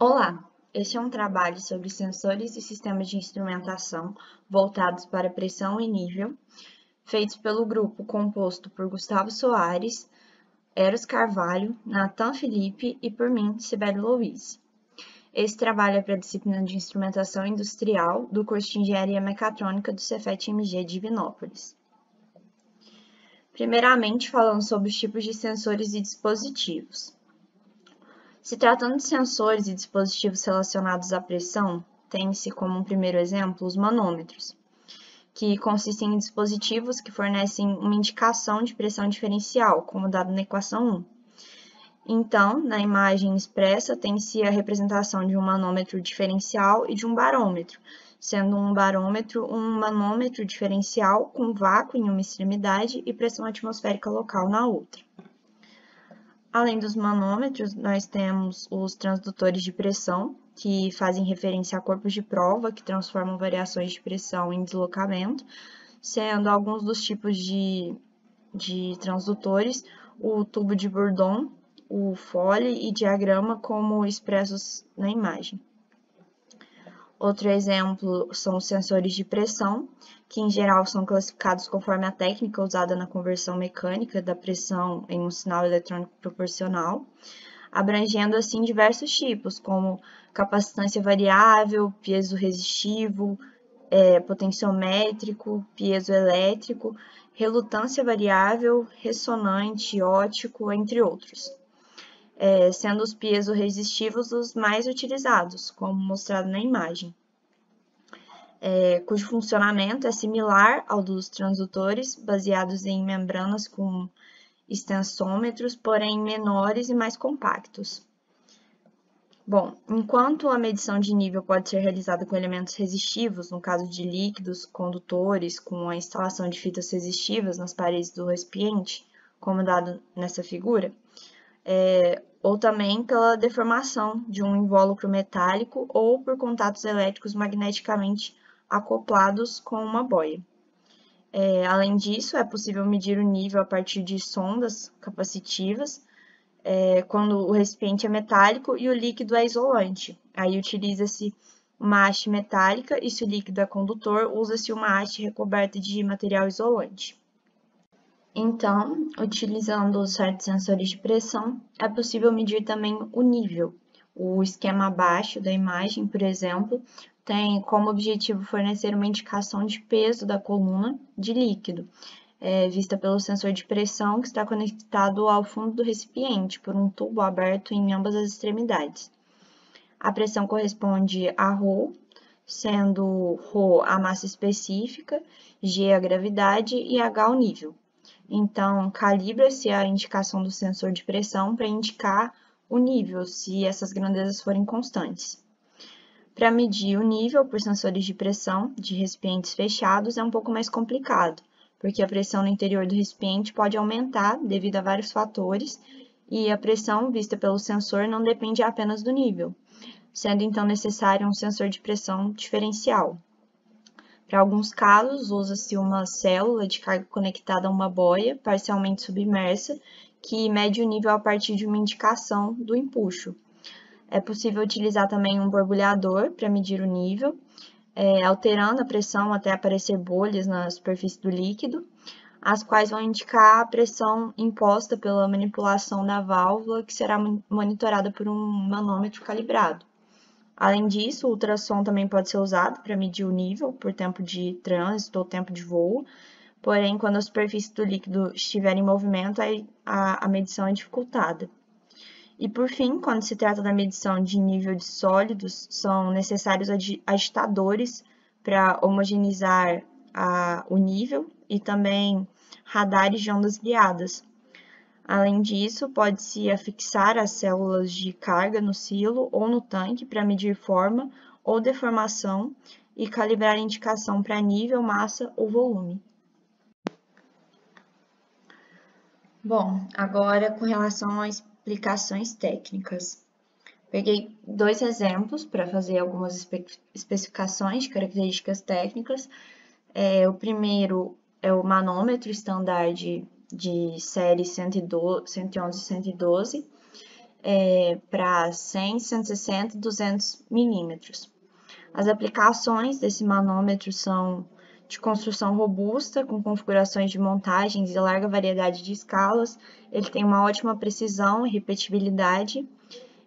Olá, este é um trabalho sobre sensores e sistemas de instrumentação voltados para pressão e nível, feitos pelo grupo composto por Gustavo Soares, Eros Carvalho, Nathan Felipe e por mim, Cibele Louise. Esse trabalho é para a disciplina de Instrumentação Industrial do curso de Engenharia Mecatrônica do Cefet-MG de Divinópolis. Primeiramente, falando sobre os tipos de sensores e dispositivos. Se tratando de sensores e dispositivos relacionados à pressão, tem-se como primeiro exemplo os manômetros, que consistem em dispositivos que fornecem uma indicação de pressão diferencial, como dado na equação 1. Então, na imagem expressa, tem-se a representação de um manômetro diferencial e de um barômetro, sendo um barômetro um manômetro diferencial com vácuo em uma extremidade e pressão atmosférica local na outra. Além dos manômetros, nós temos os transdutores de pressão, que fazem referência a corpos de prova que transformam variações de pressão em deslocamento, sendo alguns dos tipos de transdutores o tubo de Bourdon, o Foley e diagrama como expressos na imagem. Outro exemplo são os sensores de pressão, que em geral são classificados conforme a técnica usada na conversão mecânica da pressão em um sinal eletrônico proporcional, abrangendo assim diversos tipos, como capacitância variável, piezo resistivo, potenciométrico, piezoelétrico, relutância variável, ressonante, ótico, entre outros. Sendo os piezoresistivos os mais utilizados, como mostrado na imagem, cujo funcionamento é similar ao dos transdutores, baseados em membranas com extensômetros, porém menores e mais compactos. Bom, enquanto a medição de nível pode ser realizada com elementos resistivos, no caso de líquidos, condutores, com a instalação de fitas resistivas nas paredes do recipiente, como dado nessa figura, ou também pela deformação de um invólucro metálico ou por contatos elétricos magneticamente acoplados com uma boia. Além disso, é possível medir o nível a partir de sondas capacitivas, quando o recipiente é metálico e o líquido é isolante. Aí utiliza-se uma haste metálica e, se o líquido é condutor, usa-se uma haste recoberta de material isolante. Então, utilizando os certos sensores de pressão, é possível medir também o nível. O esquema abaixo da imagem, por exemplo, tem como objetivo fornecer uma indicação de peso da coluna de líquido, vista pelo sensor de pressão que está conectado ao fundo do recipiente por um tubo aberto em ambas as extremidades. A pressão corresponde a ρ, sendo ρ a massa específica, g a gravidade e h o nível. Então, calibra-se a indicação do sensor de pressão para indicar o nível, se essas grandezas forem constantes. Para medir o nível por sensores de pressão de recipientes fechados é um pouco mais complicado, porque a pressão no interior do recipiente pode aumentar devido a vários fatores, e a pressão vista pelo sensor não depende apenas do nível, sendo então necessário um sensor de pressão diferencial. Para alguns casos, usa-se uma célula de carga conectada a uma boia parcialmente submersa, que mede o nível a partir de uma indicação do empuxo. É possível utilizar também um borbulhador para medir o nível, alterando a pressão até aparecer bolhas na superfície do líquido, as quais vão indicar a pressão imposta pela manipulação da válvula, que será monitorada por um manômetro calibrado. Além disso, o ultrassom também pode ser usado para medir o nível por tempo de trânsito ou tempo de voo, porém, quando a superfície do líquido estiver em movimento, a medição é dificultada. E, por fim, quando se trata da medição de nível de sólidos, são necessários agitadores para homogeneizar o nível e também radares de ondas guiadas. Além disso, pode-se afixar as células de carga no silo ou no tanque para medir forma ou deformação e calibrar a indicação para nível, massa ou volume. Bom, agora com relação às explicações técnicas. Peguei dois exemplos para fazer algumas especificações de características técnicas. O primeiro é o manômetro standard de série 111 e 112. para 100, 160 e 200 milímetros. As aplicações desse manômetro são de construção robusta, com configurações de montagens e larga variedade de escalas. Ele tem uma ótima precisão e repetibilidade,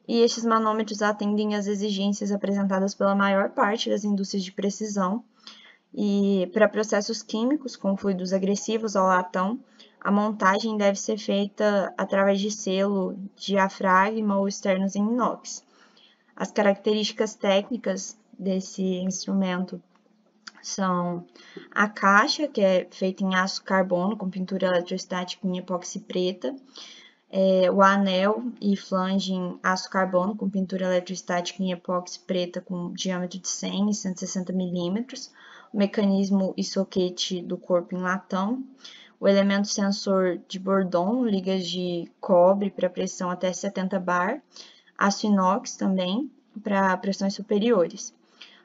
e estes manômetros atendem às exigências apresentadas pela maior parte das indústrias de precisão. E para processos químicos com fluidos agressivos ao latão, a montagem deve ser feita através de selo, diafragma ou externos em inox. As características técnicas desse instrumento são a caixa, que é feita em aço carbono com pintura eletrostática em epóxi preta, o anel e flange em aço carbono com pintura eletrostática em epóxi preta com diâmetro de 100 e 160 milímetros, o mecanismo e soquete do corpo em latão, o elemento sensor de Bourdon, ligas de cobre para pressão até 70 bar, aço inox também para pressões superiores.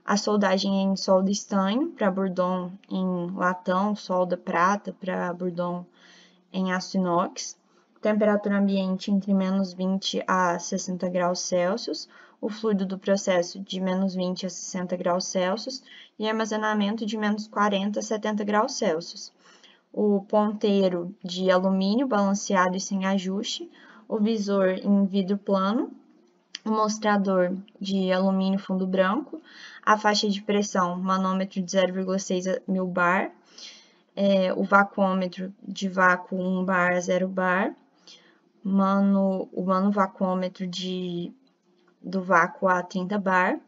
A soldagem em solda estanho para Bourdon em latão, solda prata para Bourdon em aço inox. Temperatura ambiente entre menos 20 a 60 graus Celsius, o fluido do processo de menos 20 a 60 graus Celsius e armazenamento de menos 40 a 70 graus Celsius. O ponteiro de alumínio balanceado e sem ajuste, o visor em vidro plano, o mostrador de alumínio fundo branco, a faixa de pressão, manômetro de 0,6 mil bar, o vacuômetro de vácuo 1 bar a 0 bar, o manovacuômetro do vácuo a 30 bar,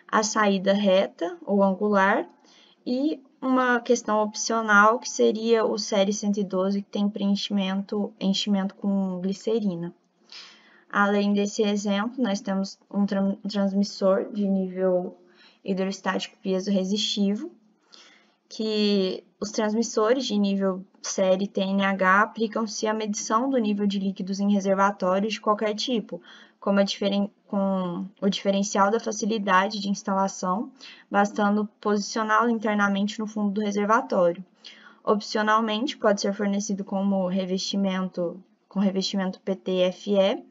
a saída reta ou angular e uma questão opcional que seria o série 112, que tem enchimento com glicerina. Além desse exemplo, nós temos um transmissor de nível hidrostático piezo-resistivo, que os transmissores de nível série TNH aplicam-se à medição do nível de líquidos em reservatórios de qualquer tipo, com o diferencial da facilidade de instalação, bastando posicioná-lo internamente no fundo do reservatório. Opcionalmente, pode ser fornecido com revestimento PTFE,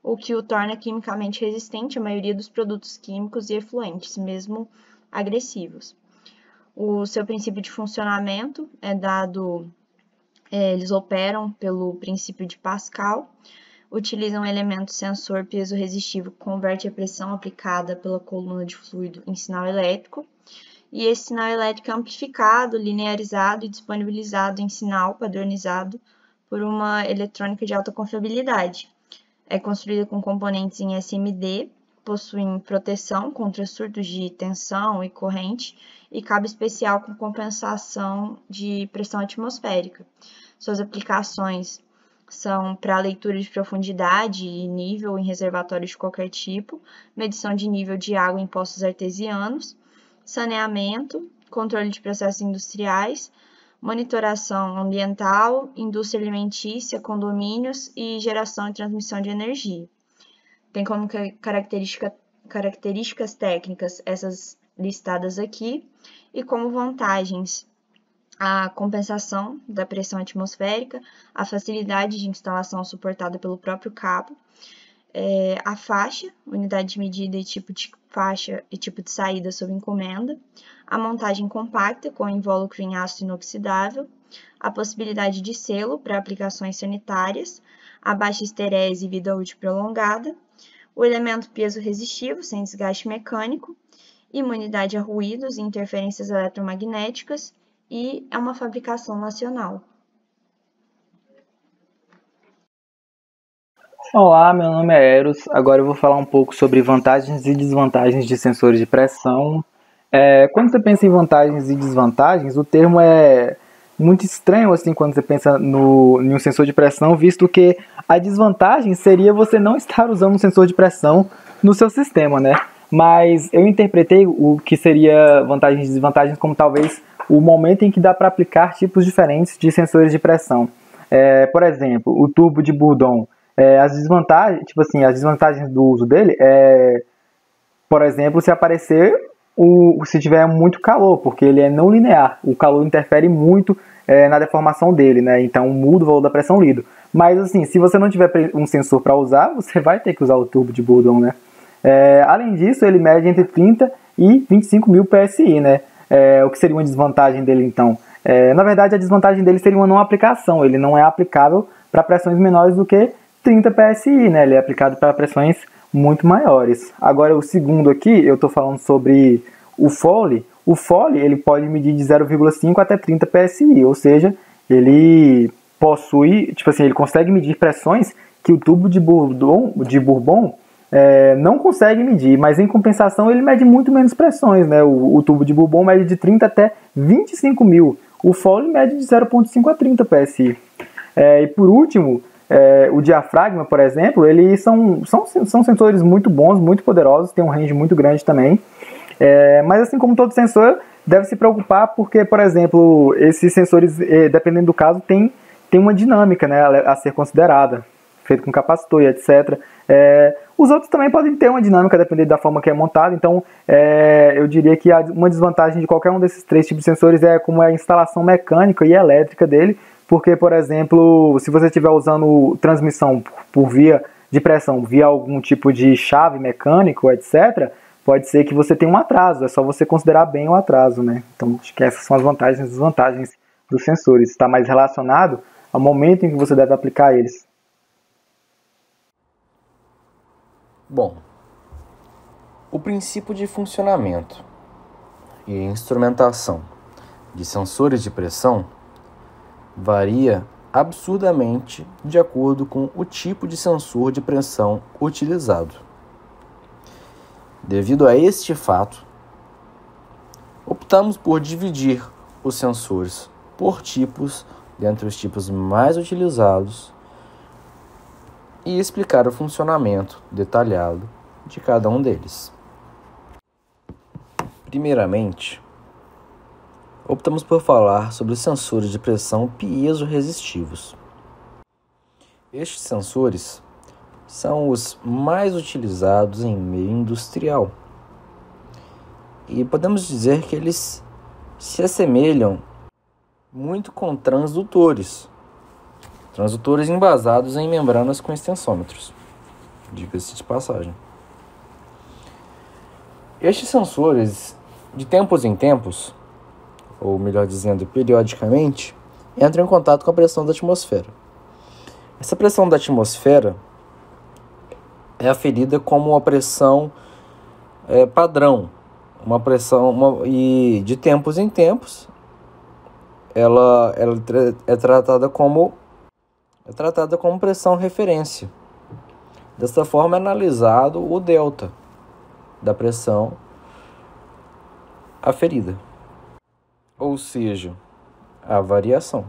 o que o torna quimicamente resistente à maioria dos produtos químicos e efluentes, mesmo agressivos. O seu princípio de funcionamento eles operam pelo princípio de Pascal, utilizam um elemento sensor piezo-resistivo que converte a pressão aplicada pela coluna de fluido em sinal elétrico, e esse sinal elétrico é amplificado, linearizado e disponibilizado em sinal padronizado por uma eletrônica de alta confiabilidade. É construída com componentes em SMD, possuem proteção contra surtos de tensão e corrente e cabo especial com compensação de pressão atmosférica. Suas aplicações são para leitura de profundidade e nível em reservatórios de qualquer tipo, medição de nível de água em poços artesianos, saneamento, controle de processos industriais, monitoração ambiental, indústria alimentícia, condomínios e geração e transmissão de energia. Tem como características técnicas essas listadas aqui, e como vantagens a compensação da pressão atmosférica, a facilidade de instalação suportada pelo próprio cabo, a faixa, unidade de medida e tipo de faixa e tipo de saída sob encomenda, a montagem compacta com invólucro em aço inoxidável, a possibilidade de selo para aplicações sanitárias, a baixa esterese e vida útil prolongada, o elemento piezo-resistivo sem desgaste mecânico, imunidade a ruídos e interferências eletromagnéticas, e é uma fabricação nacional. Olá, meu nome é Eros. Agora eu vou falar um pouco sobre vantagens e desvantagens de sensores de pressão. Quando você pensa em vantagens e desvantagens, o termo é muito estranho assim quando você pensa em um sensor de pressão, visto que a desvantagem seria você não estar usando um sensor de pressão no seu sistema, né? Mas eu interpretei o que seria vantagens e desvantagens como talvez o momento em que dá para aplicar tipos diferentes de sensores de pressão. Por exemplo, o tubo de Bourdon. As desvantagens do uso dele por exemplo, se tiver muito calor, porque ele é não linear. O calor interfere muito na deformação dele, né? Então muda o valor da pressão lido. Mas assim, se você não tiver um sensor para usar, você vai ter que usar o tubo de Bourdon, né? Além disso, ele mede entre 30 e 25 mil PSI, né? O que seria uma desvantagem dele, então? Na verdade, a desvantagem dele seria uma não aplicação. Ele não é aplicável para pressões menores do que 30 PSI, né? Ele é aplicado para pressões muito maiores. Agora, o segundo aqui, eu estou falando sobre o Foley. O Foley, ele pode medir de 0,5 até 30 PSI, ou seja, ele possui, tipo assim, ele consegue medir pressões que o tubo de Bourbon não consegue medir, mas em compensação ele mede muito menos pressões, né? O tubo de Bourbon mede de 30 até 25 mil, o Foley mede de 0,5 a 30 PSI. E por último, o diafragma, por exemplo, eles são sensores muito bons, muito poderosos, tem um range muito grande também, mas assim como todo sensor, deve se preocupar porque, por exemplo, esses sensores, dependendo do caso, tem uma dinâmica, né, a ser considerada, feito com capacitor e etc. Os outros também podem ter uma dinâmica dependendo da forma que é montado, então eu diria que uma desvantagem de qualquer um desses três tipos de sensores é como é a instalação mecânica e elétrica dele, porque, por exemplo, se você estiver usando transmissão por via de pressão, via algum tipo de chave mecânico, etc., pode ser que você tenha um atraso, é só você considerar bem o atraso, né? Então, acho que essas são as vantagens e desvantagens dos sensores, está mais relacionado ao momento em que você deve aplicar eles. Bom, o princípio de funcionamento e instrumentação de sensores de pressão varia absurdamente de acordo com o tipo de sensor de pressão utilizado. Devido a este fato, optamos por dividir os sensores por tipos, dentre os tipos mais utilizados, e explicar o funcionamento detalhado de cada um deles. Primeiramente, optamos por falar sobre os sensores de pressão piezoresistivos. Estes sensores são os mais utilizados em meio industrial e podemos dizer que eles se assemelham muito com transdutores embasados em membranas com extensômetros, diga-se de passagem. Estes sensores, de tempos em tempos, ou melhor dizendo, periodicamente, entram em contato com a pressão da atmosfera. Essa pressão da atmosfera é aferida como uma pressão padrão, e de tempos em tempos ela é tratada como pressão referência. Dessa forma é analisado o delta da pressão aferida, ou seja, a variação.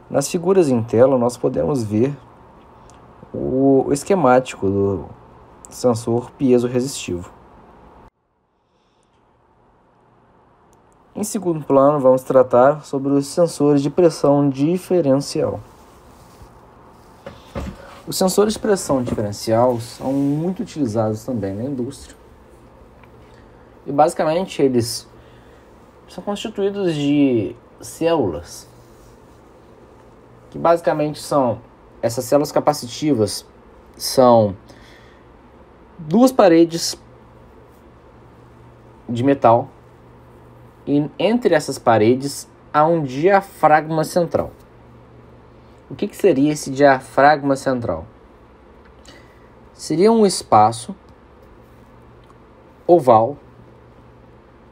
Nas figuras em tela nós podemos ver o esquemático do sensor piezoresistivo. Em segundo plano, vamos tratar sobre os sensores de pressão diferencial. Os sensores de pressão diferencial são muito utilizados também na indústria. E basicamente eles são constituídos de células, que basicamente são, essas células capacitivas são duas paredes de metal, e entre essas paredes há um diafragma central. O que seria esse diafragma central? Seria um espaço oval,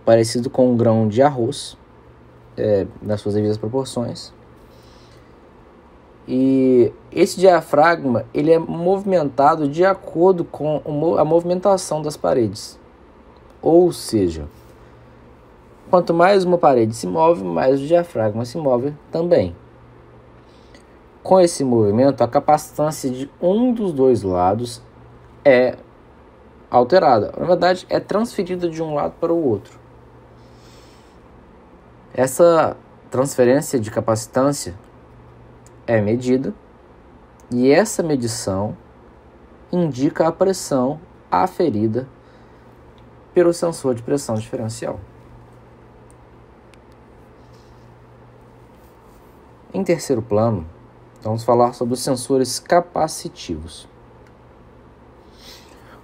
parecido com um grão de arroz, nas suas devidas proporções. E esse diafragma ele é movimentado de acordo com a movimentação das paredes. Ou seja, quanto mais uma parede se move, mais o diafragma se move também. Com esse movimento, a capacitância de um dos dois lados é alterada. Na verdade, é transferida de um lado para o outro. Essa transferência de capacitância é medida e essa medição indica a pressão aferida pelo sensor de pressão diferencial. Em terceiro plano, vamos falar sobre os sensores capacitivos.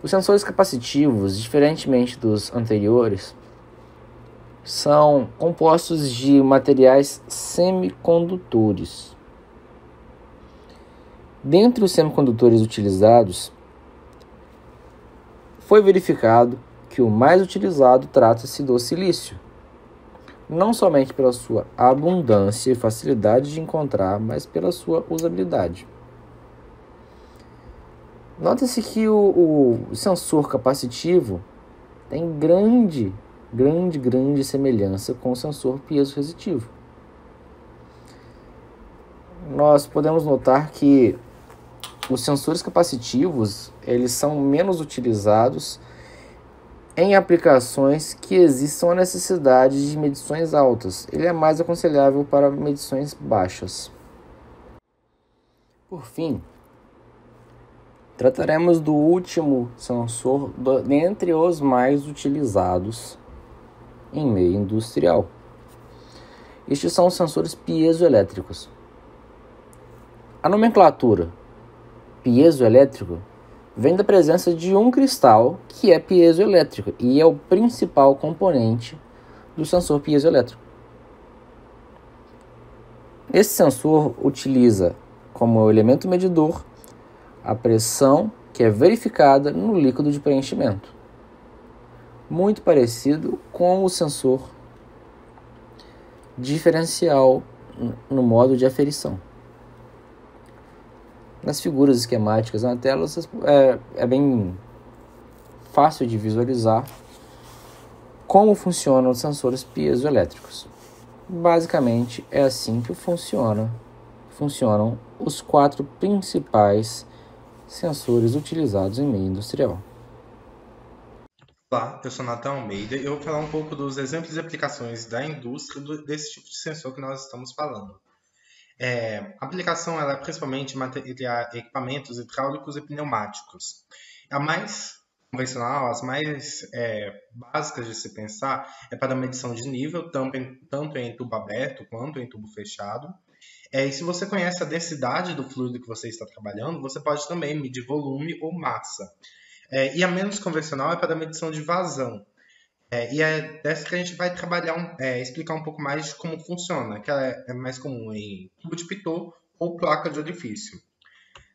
Os sensores capacitivos, diferentemente dos anteriores, são compostos de materiais semicondutores. Dentre os semicondutores utilizados, foi verificado que o mais utilizado trata-se do silício, não somente pela sua abundância e facilidade de encontrar, mas pela sua usabilidade. Nota-se que o sensor capacitivo tem grande semelhança com o sensor piezoresitivo. Nós podemos notar que os sensores capacitivos, eles são menos utilizados em aplicações que existam a necessidade de medições altas. Ele é mais aconselhável para medições baixas. Por fim, trataremos do último sensor dentre os mais utilizados em meio industrial. Estes são os sensores piezoelétricos. A nomenclatura piezoelétrico vem da presença de um cristal que é piezoelétrico e é o principal componente do sensor piezoelétrico. Esse sensor utiliza como elemento medidor a pressão que é verificada no líquido de preenchimento, muito parecido com o sensor diferencial no modo de aferição. Nas figuras esquemáticas na tela é bem fácil de visualizar como funcionam os sensores piezoelétricos. Basicamente é assim que funcionam os 4 principais sensores utilizados em meio industrial. Olá, eu sou Nathan Almeida e eu vou falar um pouco dos exemplos e aplicações da indústria desse tipo de sensor que nós estamos falando. A aplicação ela é principalmente em equipamentos hidráulicos e pneumáticos. A mais convencional, as mais básicas de se pensar é para a medição de nível, tanto em tubo aberto quanto em tubo fechado. E se você conhece a densidade do fluido que você está trabalhando, você pode também medir volume ou massa. E a menos convencional é para a medição de vazão. E é dessa que a gente vai trabalhar, explicar um pouco mais de como funciona, que ela é mais comum em tubo de pitot ou placa de orifício.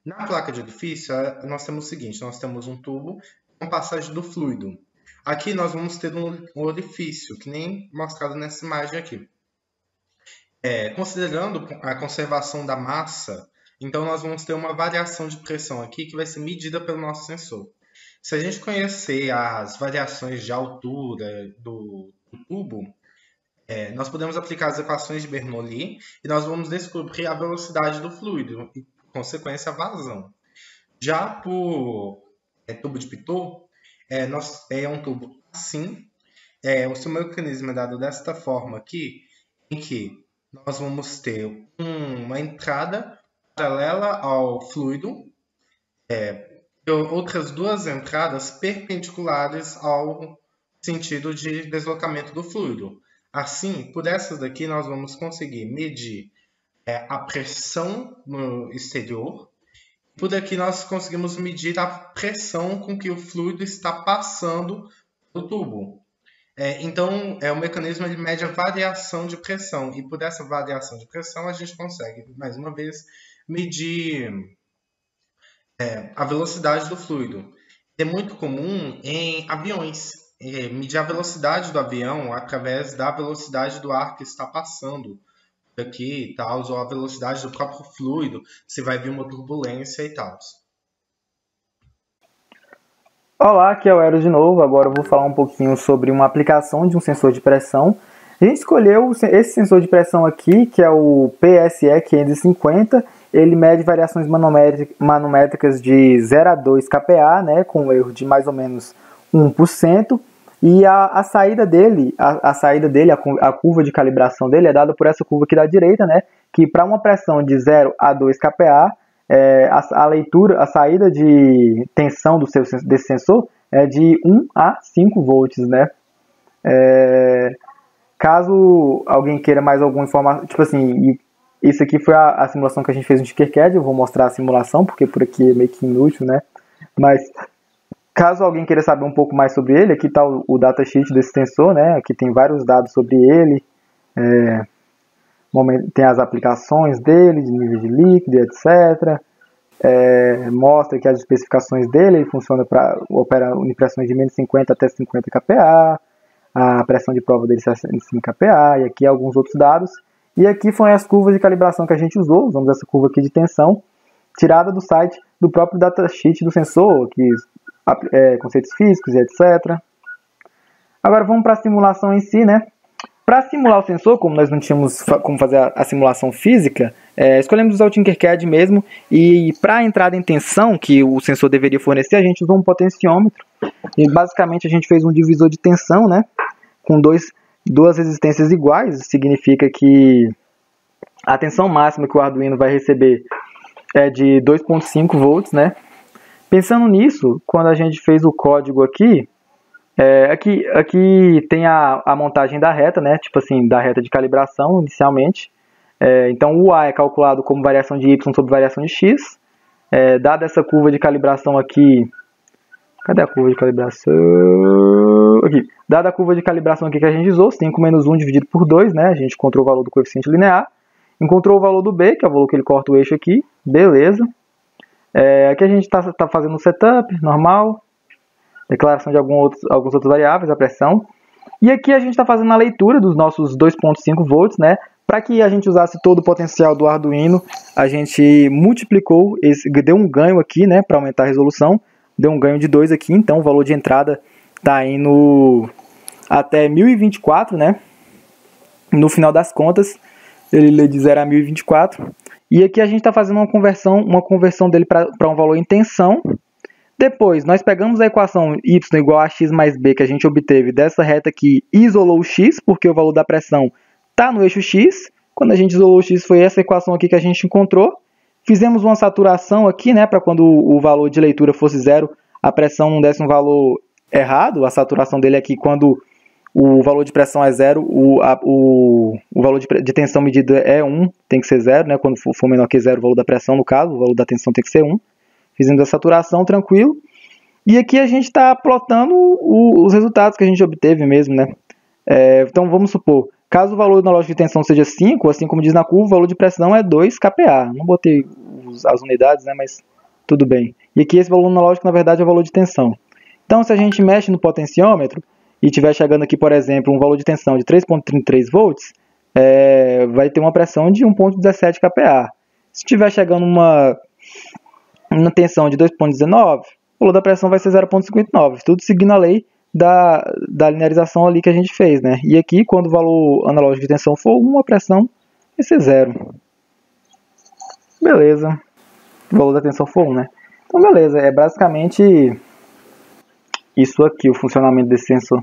Na placa de orifício, nós temos o seguinte, nós temos um tubo com passagem do fluido. Aqui nós vamos ter um orifício, que nem mostrado nessa imagem aqui. Considerando a conservação da massa, então nós vamos ter uma variação de pressão aqui que vai ser medida pelo nosso sensor. Se a gente conhecer as variações de altura do tubo, nós podemos aplicar as equações de Bernoulli e nós vamos descobrir a velocidade do fluido e, por consequência, a vazão. Já por tubo de pitot, é um tubo assim. O seu mecanismo é dado desta forma aqui, em que nós vamos ter uma entrada paralela ao fluido, outras 2 entradas perpendiculares ao sentido de deslocamento do fluido. Assim, por essas daqui, nós vamos conseguir medir a pressão no exterior. Por aqui, nós conseguimos medir a pressão com que o fluido está passando no tubo. Então, o mecanismo ele mede a variação de pressão. E por essa variação de pressão, a gente consegue, mais uma vez, medir a velocidade do fluido. É muito comum em aviões, medir a velocidade do avião através da velocidade do ar que está passando por aqui e tal, ou a velocidade do próprio fluido, se vai vir uma turbulência e tal. Olá, aqui é o Eros de novo. Agora eu vou falar um pouquinho sobre uma aplicação de um sensor de pressão. A gente escolheu esse sensor de pressão aqui, que é o PSE 550. Ele mede variações manométricas de 0 a 2 kPa, né, com um erro de mais ou menos 1%. E a saída dele, a curva de calibração dele é dada por essa curva aqui da direita, né, que para uma pressão de 0 a 2 kPa, a saída de tensão desse sensor é de 1 a 5 volts, né. Caso alguém queira mais alguma informação, tipo assim, isso aqui foi a simulação que a gente fez no Tinkercad. Eu vou mostrar a simulação, porque por aqui é meio que inútil, né? Mas caso alguém queira saber um pouco mais sobre ele, aqui está o datasheet desse sensor, né? Aqui tem vários dados sobre ele. Tem as aplicações dele, de nível de líquido, etc. Mostra aqui as especificações dele. Ele funciona opera em pressões de menos 50 até 50 kPa. A pressão de prova dele é 65 kPa. E aqui alguns outros dados. E aqui foram as curvas de calibração que a gente usou. Usamos essa curva aqui de tensão, tirada do site do próprio datasheet do sensor, que conceitos físicos e etc. Agora vamos para a simulação em si, né? Para simular o sensor, como nós não tínhamos como fazer a simulação física, escolhemos usar o Tinkercad mesmo. E para a entrada em tensão que o sensor deveria fornecer, a gente usou um potenciômetro. E basicamente a gente fez um divisor de tensão, né? Com duas resistências iguais. Significa que a tensão máxima que o Arduino vai receber é de 2.5 volts, né? Pensando nisso, quando a gente fez o código aqui, aqui tem a montagem da reta, né? Tipo assim, da reta de calibração inicialmente. Então o A é calculado como variação de Y sobre variação de X. Dada essa curva de calibração aqui... Cadê a curva de calibração? Aqui. Dada a curva de calibração aqui que a gente usou, 5 menos 1 dividido por 2, né? A gente encontrou o valor do coeficiente linear. Encontrou o valor do B, que é o valor que ele corta o eixo aqui. Beleza. Aqui a gente está fazendo um setup normal. Declaração de alguns outros variáveis, a pressão. E aqui a gente está fazendo a leitura dos nossos 2.5 volts, né? Para que a gente usasse todo o potencial do Arduino, a gente multiplicou, deu um ganho aqui, né? Para aumentar a resolução. Deu um ganho de 2 aqui, então o valor de entrada está indo até 1024, né? No final das contas, ele lê de 0 a 1024. E aqui a gente está fazendo uma conversão dele para um valor em tensão. Depois, nós pegamos a equação y igual a x mais b que a gente obteve dessa reta aqui e isolou o x, porque o valor da pressão está no eixo x. Quando a gente isolou o x, foi essa equação aqui que a gente encontrou. Fizemos uma saturação aqui, né, para quando o valor de leitura fosse 0, a pressão não desse um valor errado. A saturação dele aqui, quando o valor de pressão é 0, o valor de tensão medida é 1, tem que ser 0, né? Quando for menor que 0, o valor da pressão, no caso, o valor da tensão tem que ser 1. Fizemos a saturação, tranquilo. E aqui a gente está plotando os resultados que a gente obteve mesmo, né? Então, vamos supor, caso o valor analógico de tensão seja 5, assim como diz na curva, o valor de pressão é 2 kPa. Não botei as unidades, né? Mas tudo bem. E aqui esse valor analógico, na verdade, é o valor de tensão. Então, se a gente mexe no potenciômetro e estiver chegando aqui, por exemplo, um valor de tensão de 3.33 volts, vai ter uma pressão de 1.17 kPa. Se estiver chegando uma tensão de 2.19, o valor da pressão vai ser 0.59. Tudo seguindo a lei da linearização ali que a gente fez, né? E aqui, quando o valor analógico de tensão for 1, a pressão vai ser 0. Beleza. O valor da tensão for 1, né? Então, beleza. É basicamente isso aqui, o funcionamento desse sensor.